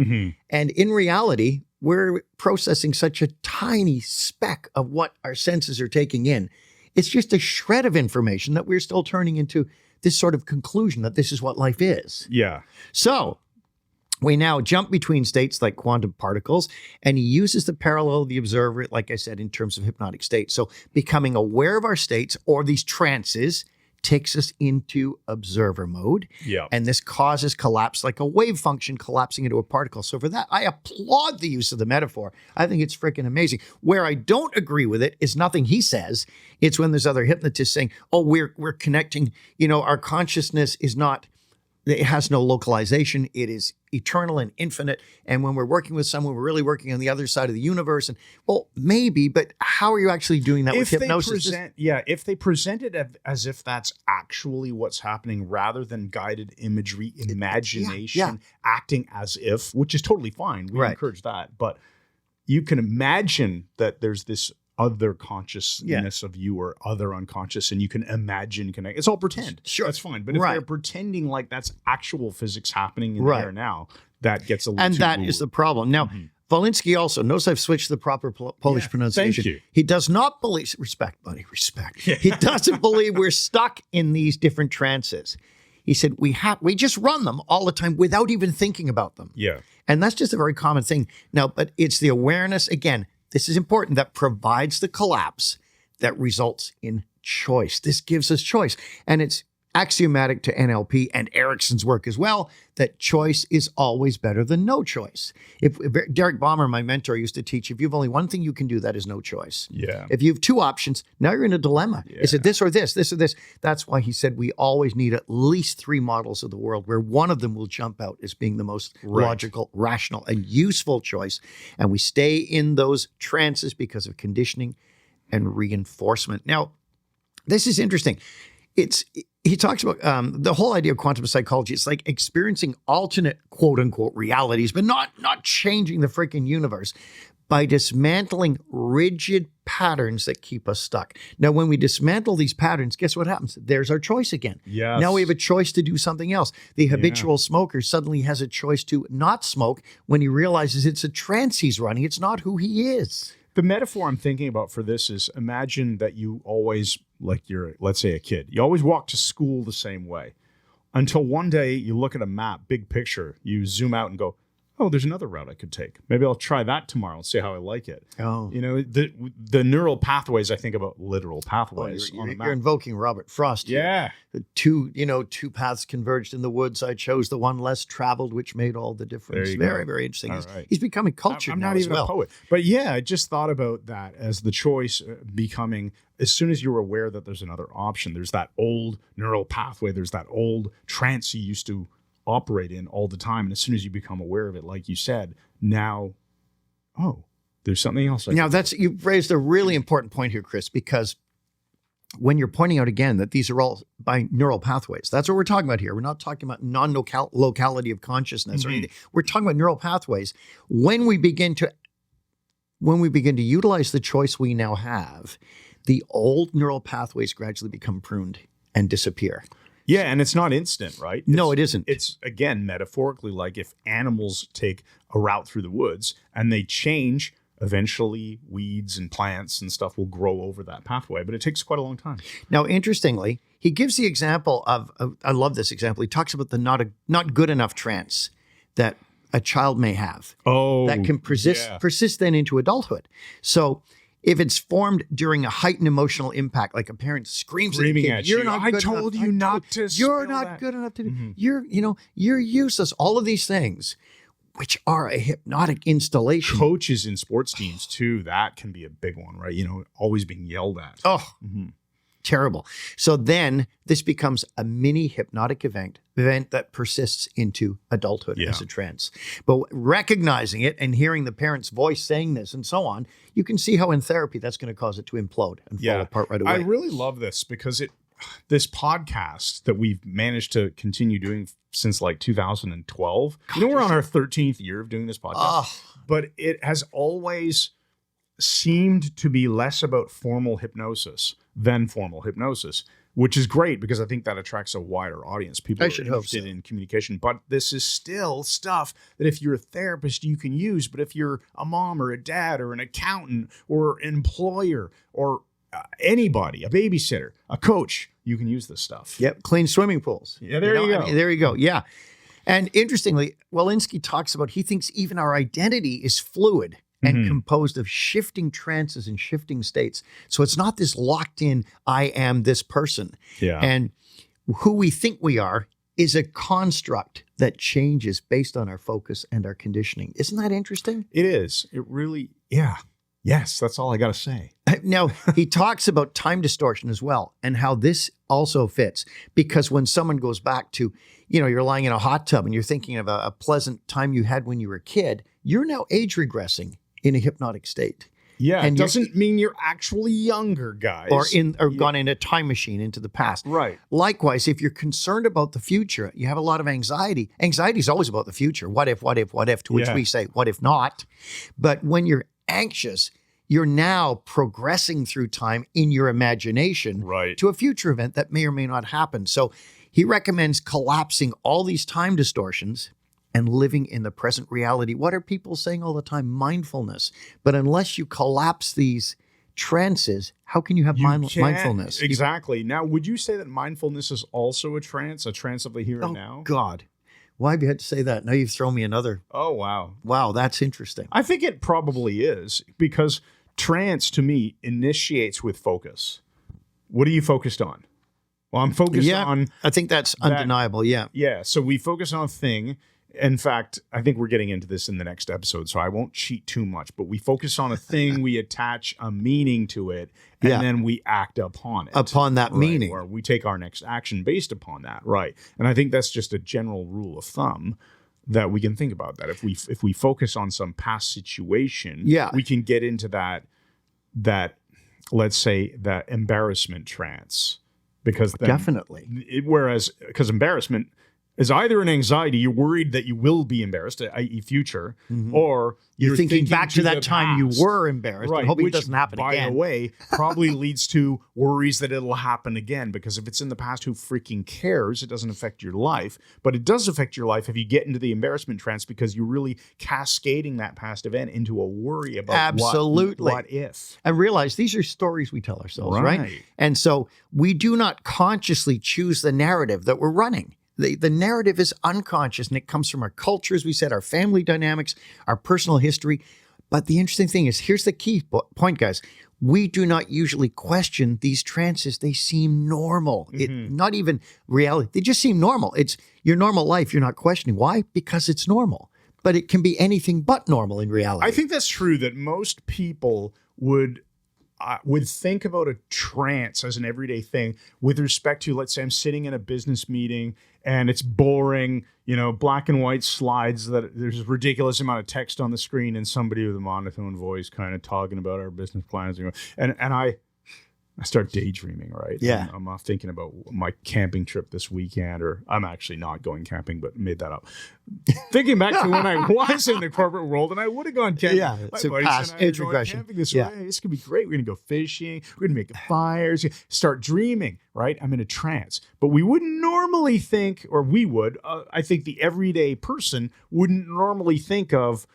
B: And in reality, we're processing such a tiny speck of what our senses are taking in. It's just a shred of information that we're still turning into this sort of conclusion that this is what life is.
A: Yeah.
B: So We now jump between states like quantum particles, and he uses the parallel of the observer, like I said, in terms of hypnotic states. So becoming aware of our states or these trances takes us into observer mode.
A: Yeah.
B: And this causes collapse, like a wave function collapsing into a particle. So for that, I applaud the use of the metaphor. I think it's freaking amazing. Where I don't agree with it is nothing he says. It's when there's other hypnotists saying, oh, we're connecting, our consciousness is not, it has no localization. It is eternal and infinite. And when we're working with someone, we're really working on the other side of the universe. And well, maybe, but how are you actually doing that with hypnosis?
A: If they present it as if that's actually what's happening rather than guided imagery, imagination, acting as if, which is totally fine. We encourage that. But you can imagine that there's this other consciousness of you or other unconscious, and you can imagine connect. It's all pretend.
B: Sure.
A: That's fine. But if they're pretending like that's actual physics happening in there now, that gets a little
B: and
A: too
B: that
A: woo-woo.
B: is the problem. Now, Walensky also, notice I've switched to the proper Polish pronunciation.
A: Thank you.
B: He does not believe, respect, buddy, respect. He doesn't believe we're stuck in these different trances. He said, we just run them all the time without even thinking about them.
A: Yeah.
B: And that's just a very common thing. Now, but it's the awareness, again, this is important, that provides the collapse that results in choice. This gives us choice. And it's axiomatic to NLP and Erickson's work as well, that choice is always better than no choice. If Derek Balmer, my mentor, used to teach, if you have only one thing you can do, that is no choice.
A: Yeah.
B: If you have two options, now you're in a dilemma.
A: Yeah.
B: Is it this or this, this or this? That's why he said we always need at least three models of the world where one of them will jump out as being the most logical, rational, and useful choice. And we stay in those trances because of conditioning and reinforcement. Now, this is interesting. He talks about the whole idea of quantum psychology. It's like experiencing alternate quote unquote realities, but not changing the freaking universe by dismantling rigid patterns that keep us stuck. Now, when we dismantle these patterns, guess what happens? There's our choice again.
A: Yes.
B: Now we have a choice to do something else. The habitual smoker suddenly has a choice to not smoke when he realizes it's a trance he's running. It's not who he is.
A: The metaphor I'm thinking about for this is imagine that you always, like you're, let's say a kid, you always walk to school the same way until one day you look at a map, big picture, you zoom out and go, oh, there's another route I could take. Maybe I'll try that tomorrow and see how I like it.
B: Oh.
A: The neural pathways, I think about literal pathways on a map.
B: You're invoking Robert Frost here.
A: Yeah.
B: Two paths converged in the woods. I chose the one less traveled, which made all the difference. Very, very interesting. He's becoming cultured
A: I'm
B: now
A: not even
B: as well.
A: a poet. But yeah, I just thought about that as the choice becoming, as soon as you're aware that there's another option, there's that old neural pathway, there's that old trance you used to operate in all the time. And as soon as you become aware of it, like you said, now, there's something else.
B: You've raised a really important point here, Chris, because when you're pointing out again that these are all by neural pathways, that's what we're talking about here. We're not talking about non-locality of consciousness or anything. We're talking about neural pathways. When we begin to utilize the choice we now have, the old neural pathways gradually become pruned and disappear.
A: Yeah, and it's not instant, right?
B: No, it isn't.
A: It's, again, metaphorically, like if animals take a route through the woods and they change, eventually weeds and plants and stuff will grow over that pathway, but it takes quite a long time.
B: Now, interestingly, he gives the example of I love this example. He talks about the not good enough trance that a child may have. That can persist then into adulthood. So if it's formed during a heightened emotional impact, like a parent screaming at the kid,
A: at you, I told you not to.
B: You're not good enough to do. You're useless. All of these things, which are a hypnotic installation.
A: Coaches in sports teams too. That can be a big one, right? Always being yelled at.
B: Terrible. So then this becomes a mini hypnotic event that persists into adulthood as a trance. But recognizing it and hearing the parent's voice saying this and so on, you can see how in therapy that's going to cause it to implode and fall apart right away.
A: I really love this because this podcast that we've managed to continue doing since like 2012. We're on our 13th year of doing this podcast, but it has always seemed to be less about formal hypnosis than formal hypnosis, which is great because I think that attracts a wider audience. People are interested in communication, but this is still stuff that if you're a therapist, you can use. But if you're a mom or a dad or an accountant or an employer or anybody, a babysitter, a coach, you can use this stuff.
B: Yep. Clean swimming pools.
A: Yeah, there you go.
B: There you go. Yeah. And interestingly, Walensky talks about, he thinks even our identity is fluid and composed of shifting trances and shifting states. So it's not this locked in, I am this person.
A: Yeah.
B: And who we think we are is a construct that changes based on our focus and our conditioning. Isn't that interesting?
A: It is. It really, yeah. Yes, that's all I got to say.
B: Now, he talks about time distortion as well and how this also fits, because when someone goes back to, you're lying in a hot tub and you're thinking of a pleasant time you had when you were a kid, you're now age regressing in a hypnotic state.
A: Yeah,
B: And
A: it doesn't mean you're actually younger, guys.
B: Or gone in a time machine into the past.
A: Right.
B: Likewise, if you're concerned about the future, you have a lot of anxiety. Anxiety is always about the future. What if, to which we say, what if not? But when you're anxious, you're now progressing through time in your imagination to a future event that may or may not happen. So he recommends collapsing all these time distortions and living in the present reality. What are people saying all the time? Mindfulness. But unless you collapse these trances, how can you have mindfulness?
A: Exactly. Now, would you say that mindfulness is also a trance of the here and now?
B: God. Why have you had to say that? Now you've thrown me another.
A: Oh, wow.
B: Wow, that's interesting.
A: I think it probably is, because trance to me initiates with focus. What are you focused on? Well, I'm focused on...
B: I think that's undeniable, yeah.
A: Yeah, so we focus on a thing. In fact, I think we're getting into this in the next episode, so I won't cheat too much, but we focus on a thing, we attach a meaning to it, and then we act upon it.
B: Upon that meaning.
A: Or we take our next action based upon that, right? And I think that's just a general rule of thumb that we can think about, that if we focus on some past situation, we can get into that let's say that embarrassment trance, because then,
B: definitely.
A: Because embarrassment is either an anxiety, you're worried that you will be embarrassed, i.e. future, or
B: you're thinking back to that
A: the
B: time
A: past.
B: You were embarrassed, and hoping it doesn't happen
A: again. By the way, probably leads to worries that it'll happen again, because if it's in the past, who freaking cares? It doesn't affect your life, but it does affect your life if you get into the embarrassment trance, because you're really cascading that past event into a worry about what if.
B: And realize these are stories we tell ourselves, right? And so we do not consciously choose the narrative that we're running. The narrative is unconscious, and it comes from our culture, as we said, our family dynamics, our personal history. But the interesting thing is, here's the key point, guys. We do not usually question these trances. They seem normal. Not even reality. They just seem normal. It's your normal life. You're not questioning. Why? Because it's normal. But it can be anything but normal in reality.
A: I think that's true, that most people would think about a trance as an everyday thing with respect to, let's say I'm sitting in a business meeting and it's boring, black and white slides that there's a ridiculous amount of text on the screen and somebody with a monotone voice kind of talking about our business plans. And I start daydreaming, right?
B: Yeah.
A: I'm off thinking about my camping trip this weekend, or I'm actually not going camping, but made that up. Thinking back to when I was in the corporate world and I would have gone camping.
B: Yeah, it's a past age regression.
A: Camping this way. This could be great. We're going to go fishing. We're going to make fires. Start dreaming, right? I'm in a trance. But we wouldn't normally think, or we would, I think the everyday person wouldn't normally think of,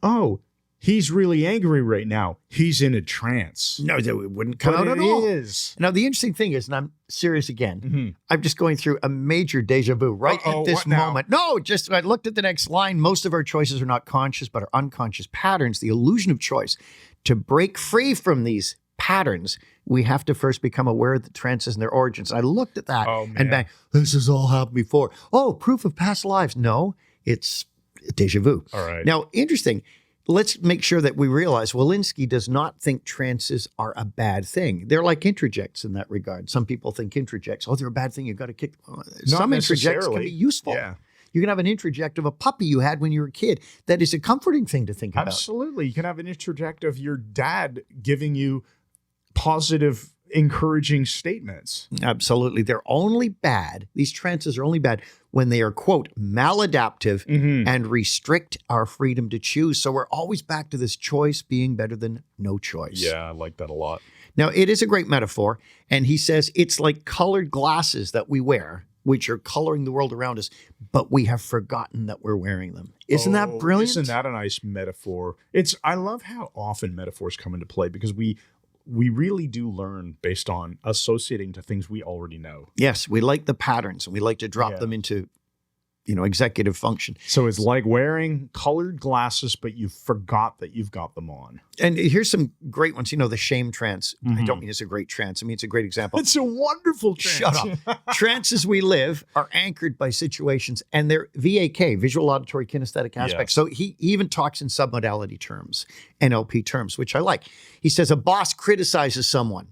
A: oh, he's really angry right now. He's in a trance.
B: No, it wouldn't come out at all.
A: It is.
B: Now, the interesting thing is, and I'm serious again, I'm just going through a major deja vu right at this moment. No, just I looked at the next line. Most of our choices are not conscious, but are unconscious patterns, the illusion of choice. To break free from these patterns, we have to first become aware of the trances and their origins. I looked at that and bang, this has all happened before. Oh, proof of past lives. No, it's deja vu.
A: All right.
B: Now, interesting. Let's make sure that we realize Walensky does not think trances are a bad thing. They're like introjects in that regard. Some people think introjects, they're a bad thing. You've got to kick. Some introjects can be useful.
A: Yeah.
B: You can have an introject of a puppy you had when you were a kid. That is a comforting thing to think about.
A: Absolutely. You can have an introject of your dad giving you positive, encouraging statements.
B: Absolutely. They're only bad. These trances are only bad when they are, quote, maladaptive and restrict our freedom to choose. So we're always back to this choice being better than no choice.
A: Yeah, I like that a lot.
B: Now, it is a great metaphor. And he says it's like colored glasses that we wear, which are coloring the world around us, but we have forgotten that we're wearing them. Isn't that brilliant?
A: Isn't that a nice metaphor? I love how often metaphors come into play, because we really do learn based on associating to things we already know.
B: Yes, we like the patterns, and we like to drop them into executive function.
A: So it's like wearing colored glasses, but you forgot that you've got them on.
B: And here's some great ones. The shame trance. I don't mean it's a great trance. I mean, it's a great example.
A: It's a wonderful trance.
B: Shut up. Trances we live are anchored by situations, and they're VAK, visual, auditory, kinesthetic aspects.
A: Yes.
B: So he even talks in submodality terms, NLP terms, which I like. He says a boss criticizes someone,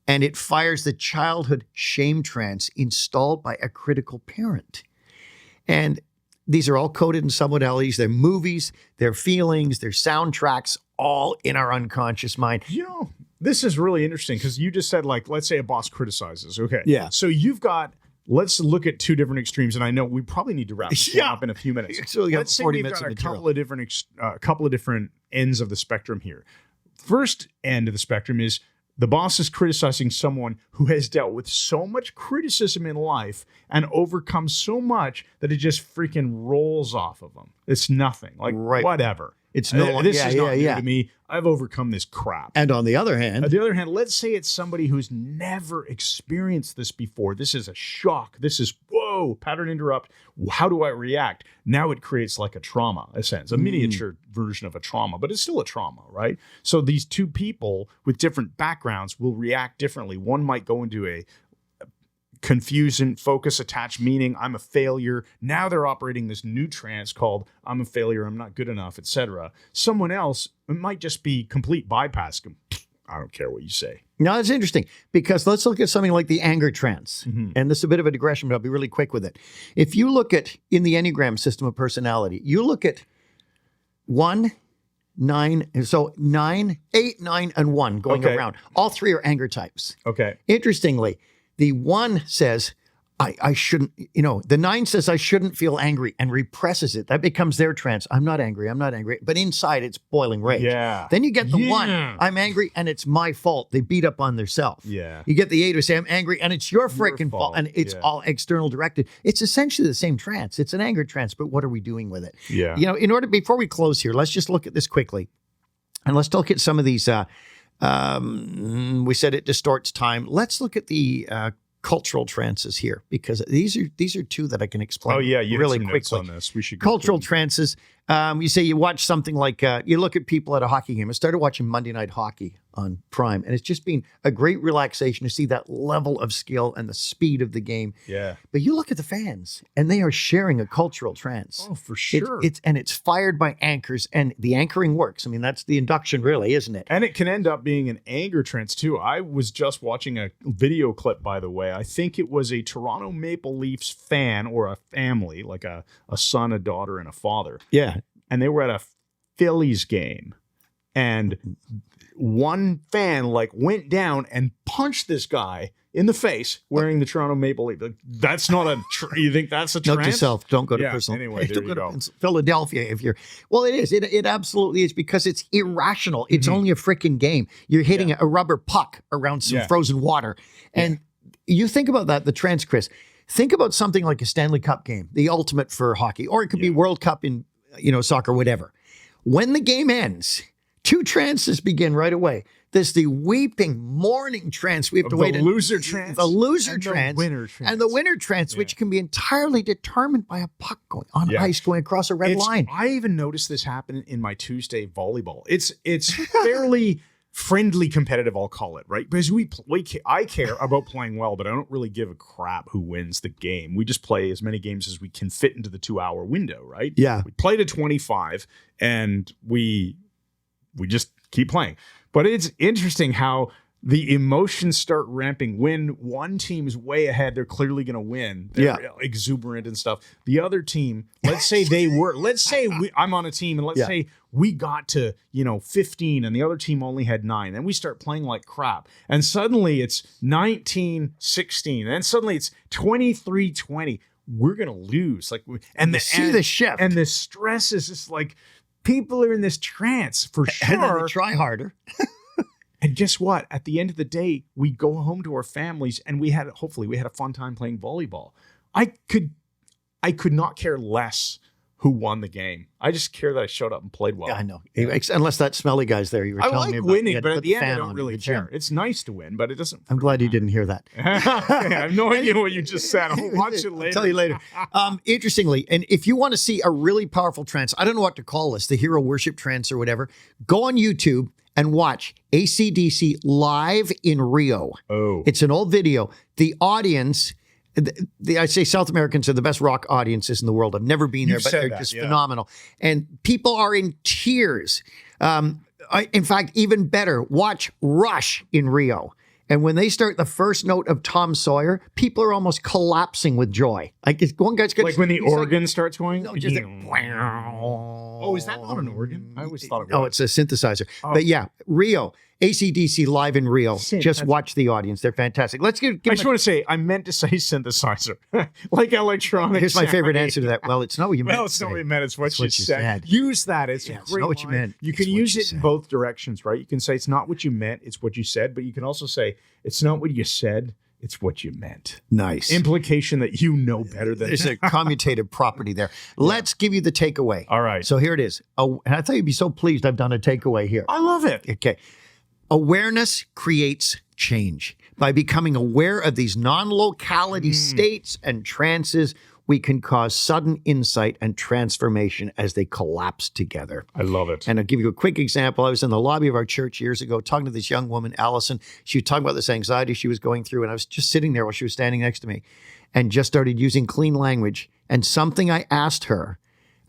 B: and it fires the childhood shame trance installed by a critical parent. And these are all coded in submodalities. They're movies, they're feelings, they're soundtracks, all in our unconscious mind.
A: This is really interesting because you just said, like, let's say a boss criticizes. Okay.
B: Yeah.
A: So you've got, let's look at two different extremes. And I know we probably need to wrap this one up in a few minutes.
B: So we got
A: let's say
B: 40
A: we've
B: minutes
A: got
B: of
A: a couple of different ends of the spectrum here. First end of the spectrum is the boss is criticizing someone who has dealt with so much criticism in life and overcome so much that it just freaking rolls off of them. It's nothing. Like, whatever.
B: It's no longer.
A: This is not new to me. I've overcome this crap.
B: And on the other hand,
A: let's say it's somebody who's never experienced this before. This is a shock. This is, whoa, pattern interrupt. How do I react? Now it creates like a trauma, a sense, a miniature version of a trauma, but it's still a trauma, right? So these two people with different backgrounds will react differently. One might go into a confusion, focus, attached meaning, I'm a failure. Now they're operating this new trance called I'm a failure, I'm not good enough, etc. Someone else, it might just be complete bypass. I don't care what you say.
B: Now, that's interesting because let's look at something like the anger trance. And this is a bit of a digression, but I'll be really quick with it. If you look at, in the Enneagram system of personality, you look at 1, 9, so 9, 8, 9, and 1 going around. All three are anger types.
A: Okay.
B: Interestingly, the 1 says, I shouldn't, the 9 says I shouldn't feel angry and represses it. That becomes their trance. I'm not angry. But inside it's boiling rage.
A: Yeah.
B: Then you get the 1, I'm angry and it's my fault. They beat up on themselves.
A: Yeah.
B: You get the 8 who say I'm angry and it's your freaking fault. And it's all external directed. It's essentially the same trance. It's an anger trance, but what are we doing with it?
A: Yeah.
B: Before we close here, let's just look at this quickly. And let's look at some of these, we said it distorts time. Let's look at the cultural trances here because these are two that I can explain.
A: Oh yeah, you
B: really
A: had some
B: quickly
A: notes on this. We should go
B: cultural
A: quickly.
B: trances. You say you watch something like you look at people at a hockey game. I started watching Monday Night Hockey on Prime, and it's just been a great relaxation to see that level of skill and the speed of the game.
A: Yeah.
B: But you look at the fans, and they are sharing a cultural trance.
A: Oh, for sure.
B: It's fired by anchors, and the anchoring works. I mean, that's the induction, really, isn't it?
A: And it can end up being an anger trance too. I was just watching a video clip, by the way. I think it was a Toronto Maple Leafs fan or a family, like a son, a daughter, and a father.
B: Yeah.
A: And they were at a Phillies game. And one fan went down and punched this guy in the face wearing the Toronto Maple Leaf. That's not a. You think that's a trance?
B: Note to self: don't go to
A: Yeah,
B: personal.
A: anyway, there
B: don't
A: you
B: go
A: go.
B: to Philadelphia if you're. Well, it is. It absolutely is because it's irrational. It's only a freaking game. You're hitting a rubber puck around some frozen water, and you think about that. The trance, Chris. Think about something like a Stanley Cup game, the ultimate for hockey, or it could be World Cup in soccer, whatever. When the game ends, two trances begin right away. There's the weeping, mourning trance. We have to wait.
A: The loser trance.
B: The loser
A: and
B: trance.
A: The winner trance.
B: And the winner trance, which can be entirely determined by a puck going on ice going across a red line.
A: I even noticed this happen in my Tuesday volleyball. It's fairly friendly competitive, I'll call it, right? Because I care about playing well, but I don't really give a crap who wins the game. We just play as many games as we can fit into the 2-hour window, right?
B: Yeah.
A: We play to 25 and we just keep playing. But it's interesting how the emotions start ramping when one team's way ahead. They're clearly going to win. They're exuberant and stuff. The other team, let's say I'm on a team and let's say we got to, 15 and the other team only had 9. And we start playing like crap. And suddenly it's 19-16. And then suddenly it's 23-20. We're going to lose.
B: The shift.
A: And the stress is just people are in this trance for sure.
B: And then they try harder.
A: And guess what? At the end of the day, we go home to our families and hopefully we had a fun time playing volleyball. I could not care less who won the game. I just care that I showed up and played well.
B: Yeah, I know. Unless that smelly guy's there, you were
A: I
B: telling me
A: like
B: about.
A: winning,
B: You had
A: but
B: to
A: at
B: put
A: the end, I
B: fan
A: don't
B: on
A: really
B: in the gym.
A: care. It's nice to win, but it doesn't.
B: I'm glad you didn't hear that.
A: I have no idea what you just said. I'll watch it later.
B: I'll tell you later. Interestingly, and if you want to see a really powerful trance, I don't know what to call this, the hero worship trance or whatever, go on YouTube and watch AC/DC live in Rio.
A: Oh.
B: It's an old video. The audience, I say South Americans are the best rock audiences in the world. I've never been there,
A: You've
B: but
A: said
B: they're
A: that,
B: just
A: yeah.
B: phenomenal. And people are in tears. In fact, even better, watch Rush in Rio. And when they start the first note of Tom Sawyer, people are almost collapsing with joy. Like one guy's
A: Like when the organ starts going?
B: No, just
A: Oh, is that not an organ? I always thought it was.
B: No, it's a synthesizer.
A: Oh.
B: But yeah, Rio, AC/DC live in Rio. Just
A: Fantastic.
B: watch the audience. They're fantastic. Let's give
A: I just want to say, I meant to say synthesizer, like electronic.
B: Here's my favorite
A: sound.
B: answer to that. Well, it's not what you meant.
A: Well,
B: to
A: it's not
B: say.
A: what you meant. It's what,
B: It's
A: you,
B: what you
A: said.
B: said.
A: Use that. It's
B: Yeah,
A: a
B: it's
A: great
B: not what you
A: line.
B: meant.
A: You
B: It's
A: can
B: what
A: use
B: you
A: it in
B: said.
A: both directions, right? You can say it's not what you meant. It's what you said. But you can also say it's not what you said. It's what you meant.
B: Nice.
A: Implication that you know better than.
B: There's a commutative property there. Let's give you the takeaway.
A: All right.
B: So here it is. Oh, and I thought you'd be so pleased I've done a takeaway here.
A: I love it.
B: Okay. Awareness creates change. By becoming aware of these non-locality states and trances, we can cause sudden insight and transformation as they collapse together.
A: I love it.
B: And I'll give you a quick example. I was in the lobby of our church years ago talking to this young woman, Allison. She was talking about this anxiety she was going through, and I was just sitting there while she was standing next to me and just started using clean language. And something I asked her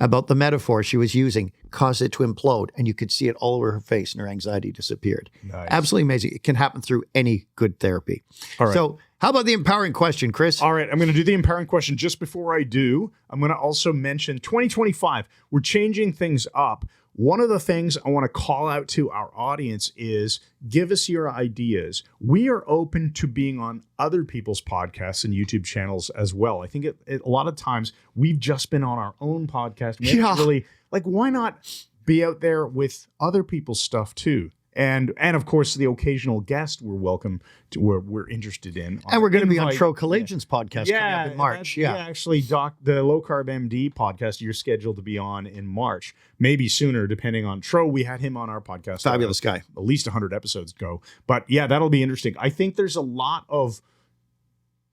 B: about the metaphor she was using caused it to implode, and you could see it all over her face, and her anxiety disappeared.
A: Nice.
B: Absolutely amazing. It can happen through any good therapy.
A: All right.
B: So how about the empowering question, Chris?
A: All right, I'm going to do the empowering question. Just before I do, I'm going to also mention 2025. We're changing things up. One of the things I want to call out to our audience is give us your ideas. We are open to being on other people's podcasts and YouTube channels as well. I think a lot of times we've just been on our own podcast. We haven't really, like, why not be out there with other people's stuff too? And of course, the occasional guest we're welcome to, we're interested in.
B: And we're going to be on
A: Invite-
B: Tro Collegians podcast coming up in March.
A: that's- actually, the Low Carb MD podcast you're scheduled to be on in March, maybe sooner, depending on Tro. We had him on our podcast.
B: Fabulous guy.
A: At least 100 episodes ago. But yeah, that'll be interesting. I think there's a lot of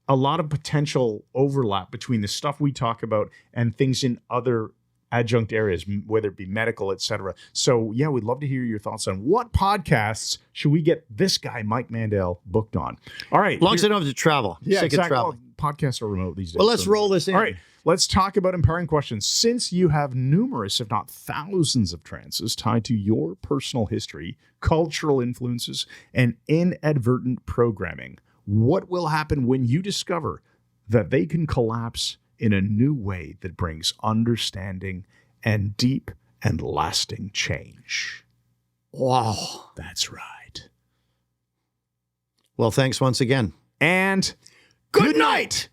A: potential overlap between the stuff we talk about and things in other adjunct areas, whether it be medical, etc. So yeah, we'd love to hear your thoughts on what podcasts should we get this guy, Mike Mandel, booked on. All right.
B: As long as I don't have to travel.
A: Yeah,
B: Sick
A: exactly.
B: of traveling.
A: Well, podcasts are remote these days.
B: Well, let's
A: so-
B: roll this in.
A: All right, let's talk about empowering questions. Since you have numerous, if not thousands, of trances tied to your personal history, cultural influences, and inadvertent programming, what will happen when you discover that they can collapse in a new way that brings understanding and deep and lasting change?
B: Wow.
A: That's right.
B: Well, thanks once again.
A: And good night.